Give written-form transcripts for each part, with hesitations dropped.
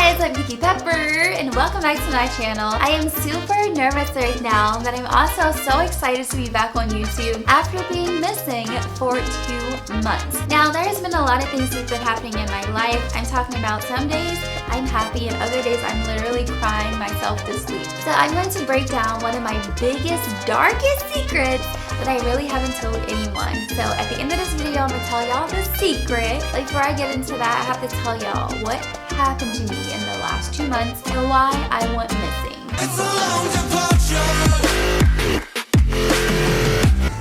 guys, I'm KiKi Pepper and welcome back to my channel. I am super nervous right now, but I'm also so excited to be back on YouTube after being missing for 2 months. Now, there's been a lot of things that's been happening in my life. I'm talking about some days I'm happy and other days I'm literally crying myself to sleep. So I'm going to break down one of my biggest, darkest secrets that I really haven't told anyone. So at the end of this video, I'm going to tell y'all the secret. Like, before I get into that, I have to tell y'all what happened to me in the last 2 months and why I went missing.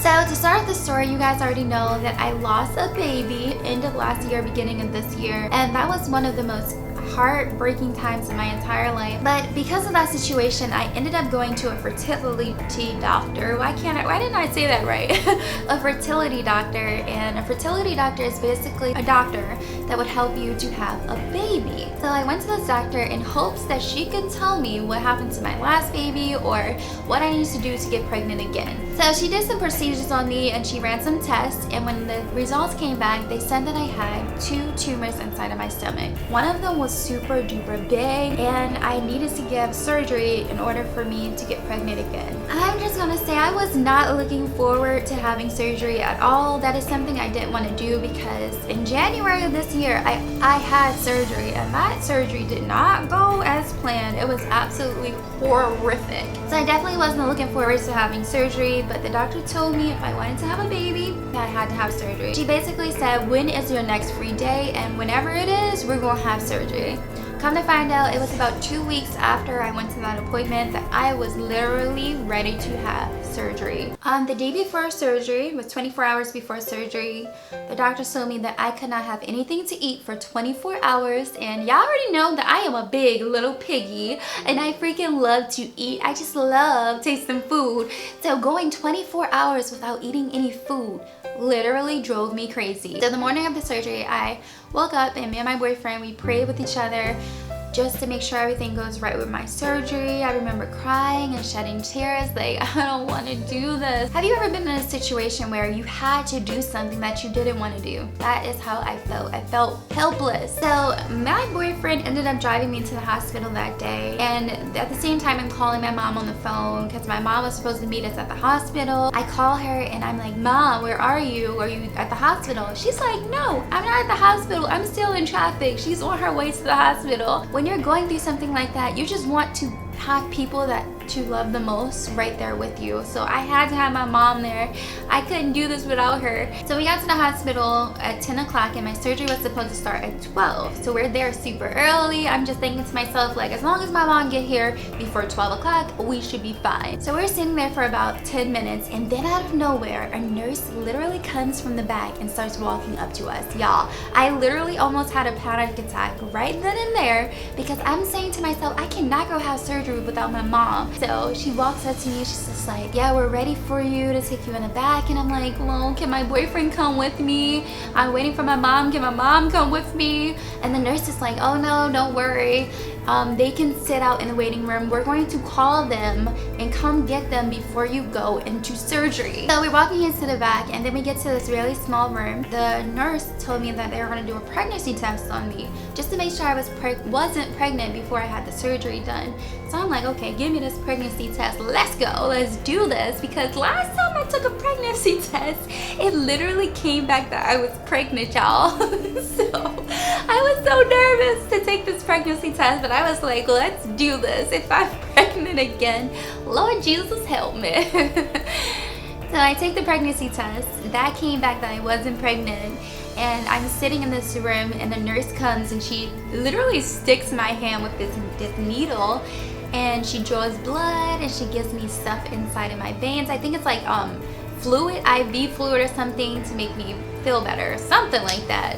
So to start the story, you guys already know that I lost a baby end of last year, beginning of this year, and that was one of the most heartbreaking times in my entire life. But because of that situation, I ended up going to a fertility doctor. Why didn't I say that right? A fertility doctor. And a fertility doctor is basically a doctor that would help you to have a baby. So I went to this doctor in hopes that she could tell me what happened to my last baby or what I need to do to get pregnant again. So she did some procedures on me and she ran some tests, and when the results came back, they said that I had 2 tumors inside of my stomach. One of them was super duper big and I needed to get surgery in order for me to get pregnant again. I'm just gonna say I was not looking forward to having surgery at all. That is something I didn't want to do because in January of this year I had surgery, and that surgery did not go as planned. It was absolutely horrific. So I definitely wasn't looking forward to having surgery, but the doctor told me if I wanted to have a baby, that I had to have surgery. She basically said, when is your next free day, and whenever it is, we're gonna have surgery. Come to find out, it was about 2 weeks after I went to that appointment that I was literally ready to have surgery. The day before surgery, it was 24 hours before surgery, the doctor told me that I could not have anything to eat for 24 hours, and y'all already know that I am a big little piggy and I freaking love to eat. I just love tasting food. So going 24 hours without eating any food literally drove me crazy. So the morning of the surgery, I woke up and me and my boyfriend, we prayed with each other just to make sure everything goes right with my surgery. I remember crying and shedding tears like, I don't want to do this. Have you ever been in a situation where you had to do something that you didn't want to do? That is how I felt. I felt helpless. So my boyfriend ended up driving me to the hospital that day, and at the same time I'm calling my mom on the phone because my mom was supposed to meet us at the hospital. I call her and I'm like, Mom, where are you? Are you at the hospital? She's like, no, I'm not at the hospital. I'm still in traffic. She's on her way to the hospital. When you're going through something like that, you just want to have people that you love the most right there with you. So I had to have my mom there. I couldn't do this without her. So we got to the hospital at 10 o'clock and my surgery was supposed to start at 12. So we're there super early. I'm just thinking to myself, like, as long as my mom get here before 12 o'clock, we should be fine. So we're sitting there for about 10 minutes, and then out of nowhere, a nurse literally comes from the back and starts walking up to us. Y'all, I literally almost had a panic attack right then and there because I'm saying to myself, I cannot go have surgery without my mom. So she walks up to me, she's just like, yeah, we're ready for you to take you in the back. And I'm like, well, can my boyfriend come with me? I'm waiting for my mom. Can my mom come with me? And the nurse is like, oh no, don't worry. They can sit out in the waiting room. We're going to call them and come get them before you go into surgery. So we're walking into the back, and then we get to this really small room. The nurse told me that they were going to do a pregnancy test on me just to make sure I wasn't pregnant before I had the surgery done. So I'm like, okay, give me this pregnancy test. Let's go. Let's do this. Because last time I took a pregnancy test, it literally came back that I was pregnant, y'all. So I was so nervous to take this pregnancy test, but I was like, let's do this. If I'm pregnant again, Lord Jesus, help me. So I take the pregnancy test. That came back that I wasn't pregnant. And I'm sitting in this room, and the nurse comes and she literally sticks my hand with this needle, and she draws blood and she gives me stuff inside of my veins. I think it's like fluid, IV fluid or something to make me feel better, something like that.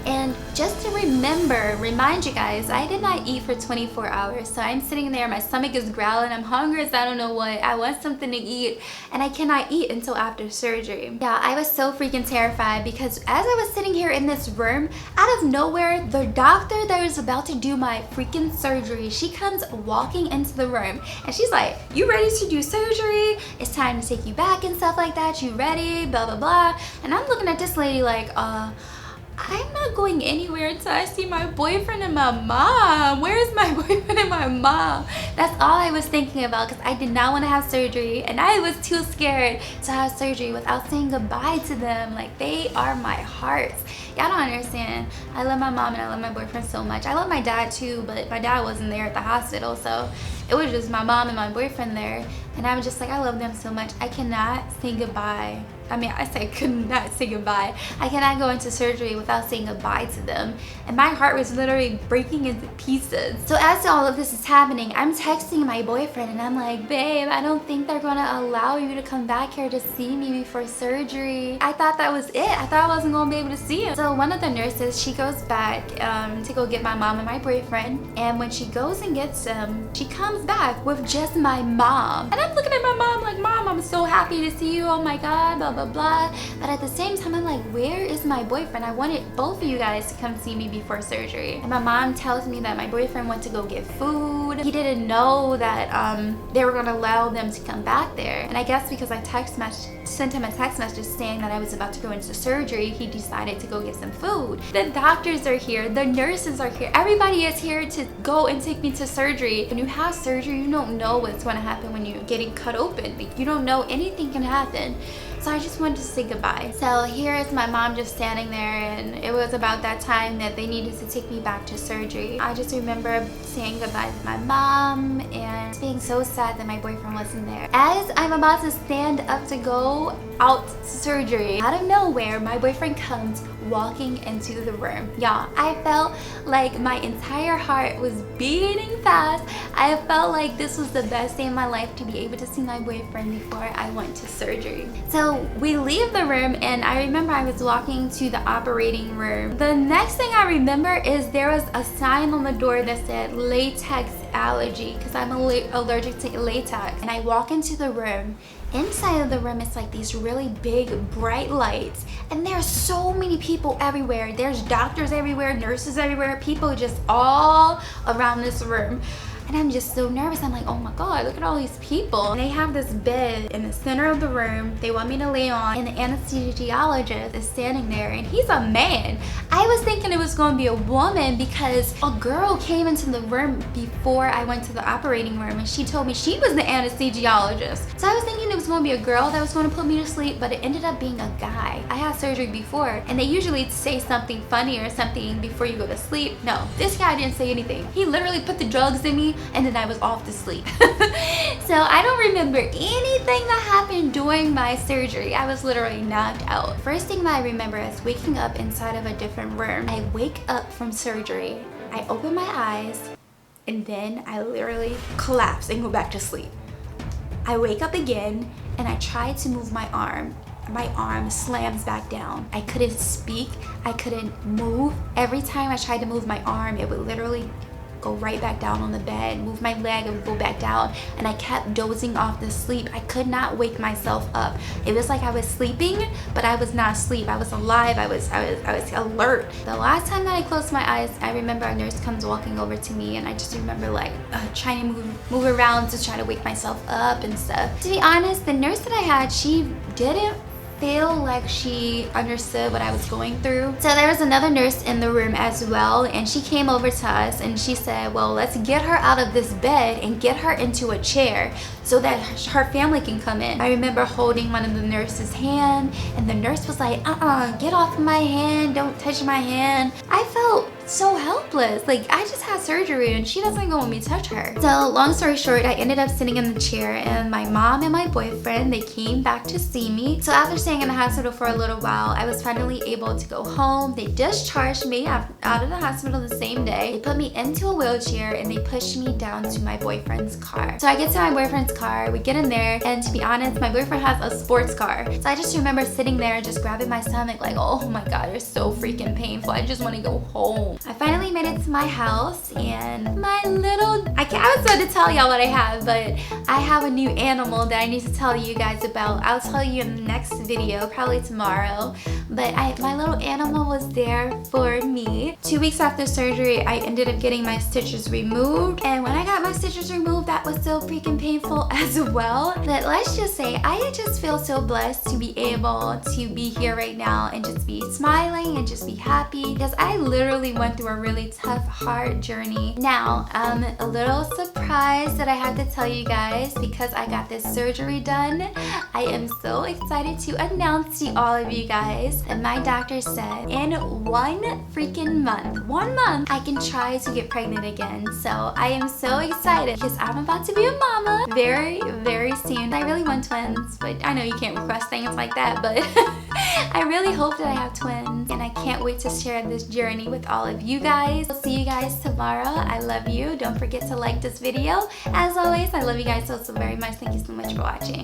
And just to remind you guys, I did not eat for 24 hours. So I'm sitting there, my stomach is growling, I'm hungry as I don't know what. I want something to eat, and I cannot eat until after surgery. Yeah, I was so freaking terrified because as I was sitting here in this room, out of nowhere, the doctor that was about to do my freaking surgery, she comes walking into the room and she's like, you ready to do surgery? It's time to take you back and stuff like that. You ready? Blah, blah, blah. And I'm looking at this lady like, I'm not going anywhere until I see my boyfriend and my mom. Where is my boyfriend and my mom? That's all I was thinking about because I did not want to have surgery and I was too scared to have surgery without saying goodbye to them. Like, they are my hearts. Y'all don't understand. I love my mom and I love my boyfriend so much. I love my dad too, but my dad wasn't there at the hospital, so it was just my mom and my boyfriend there. And I was just like, I love them so much. I cannot say goodbye. I mean, I say I could not say goodbye. I cannot go into surgery without saying goodbye to them. And my heart was literally breaking into pieces. So as all of this is happening, I'm texting my boyfriend and I'm like, babe, I don't think they're gonna allow you to come back here to see me before surgery. I thought that was it. I thought I wasn't gonna be able to see him. So one of the nurses, she goes back to go get my mom and my boyfriend. And when she goes and gets them, she comes back with just my mom. And I'm looking at my mom like, Mom, I'm so happy to see you. Oh my God, blah, blah, blah. But at the same time, I'm like, where is my boyfriend? I wanted both of you guys to come see me before surgery. And my mom tells me that my boyfriend went to go get food. He didn't know that they were gonna allow them to come back there. And I guess because I sent him a text message saying that I was about to go into surgery, he decided to go get some food. The doctors are here, the nurses are here, everybody is here to go and take me to surgery. When you have surgery, you don't know what's going to happen when you're getting cut open. Like, you don't know, anything can happen. So I just wanted to say goodbye. So here is my mom just standing there, and it was about that time that they needed to take me back to surgery. I just remember saying goodbye to my mom and being so sad that my boyfriend wasn't there. As I'm about to stand up to go out to surgery, out of nowhere, my boyfriend comes walking into the room. Y'all, I felt like my entire heart was beating fast. I felt like this was the best day of my life to be able to see my boyfriend before I went to surgery. So we leave the room, and I remember I was walking to the operating room. The next thing I remember is there was a sign on the door that said latex allergy, because I'm allergic to latex. And I walk into the room. Inside of the room, it's like these really big bright lights, and there's so many people everywhere. There's doctors everywhere, nurses everywhere, people just all around this room. And I'm just so nervous. I'm like, oh my God, look at all these people. And they have this bed in the center of the room they want me to lay on, and the anesthesiologist is standing there, and he's a man. I was thinking it was going to be a woman because a girl came into the room before I went to the operating room, and she told me she was the anesthesiologist. So I was thinking it was going to be a girl that was going to put me to sleep, but it ended up being a guy. I had surgery before, and they usually say something funny or something before you go to sleep. No, this guy didn't say anything. He literally put the drugs in me, and then I was off to sleep. So I don't remember anything that happened during my surgery. I was literally knocked out. First thing that I remember is waking up inside of a different room. I wake up from surgery, I open my eyes, and then I literally collapse and go back to sleep. I wake up again, and I try to move my arm. My arm slams back down. I couldn't speak, I couldn't move. Every time I tried to move my arm, it would literally go right back down on the bed, move my leg, and go back down, and I kept dozing off to sleep. I could not wake myself up. It was like I was sleeping, but I was not asleep. I was alive. I was alert. The last time that I closed my eyes, I remember a nurse comes walking over to me, and I just remember like trying to move around to try to wake myself up and stuff. To be honest, the nurse that I had, she didn't feel like she understood what I was going through. So there was another nurse in the room as well, and she came over to us and she said, well, let's get her out of this bed and get her into a chair so that her family can come in. I remember holding one of the nurse's hand, and the nurse was like, get off of my hand, don't touch my hand. I felt so helpless. Like, I just had surgery and she doesn't go let me touch her. So long story short, I ended up sitting in the chair, and my mom and my boyfriend, they came back to see me. So after staying in the hospital for a little while, I was finally able to go home. They discharged me out of the hospital the same day. They put me into a wheelchair and they pushed me down to my boyfriend's car. So I get to my boyfriend's car, we get in there, and to be honest, my boyfriend has a sports car. So I just remember sitting there just grabbing my stomach like, oh my God, it's so freaking painful. I just want to go home. I finally made it to my house, and my little, I was about to tell y'all what I have, but I have a new animal that I need to tell you guys about. I'll tell you in the next video, probably tomorrow. but my little animal was there for me. 2 weeks after surgery, I ended up getting my stitches removed, and when I got my stitches removed, that was so freaking painful as well. But let's just say I just feel so blessed to be able to be here right now and just be smiling and just be happy, because I literally went through a really tough, hard journey. Now, I'm a little surprised that I had to tell you guys because I got this surgery done. I am so excited to announce to all of you guys that my doctor said in 1 freaking month, 1 month, I can try to get pregnant again. So I am so excited because I'm about to be a mama very, very soon. I really want twins, but I know you can't request things like that, but I really hope that I have twins, and I can't wait to share this journey with all of you guys. I'll see you guys tomorrow. I love you. Don't forget to like this video. As always, I love you guys so very much. Thank you so much for watching.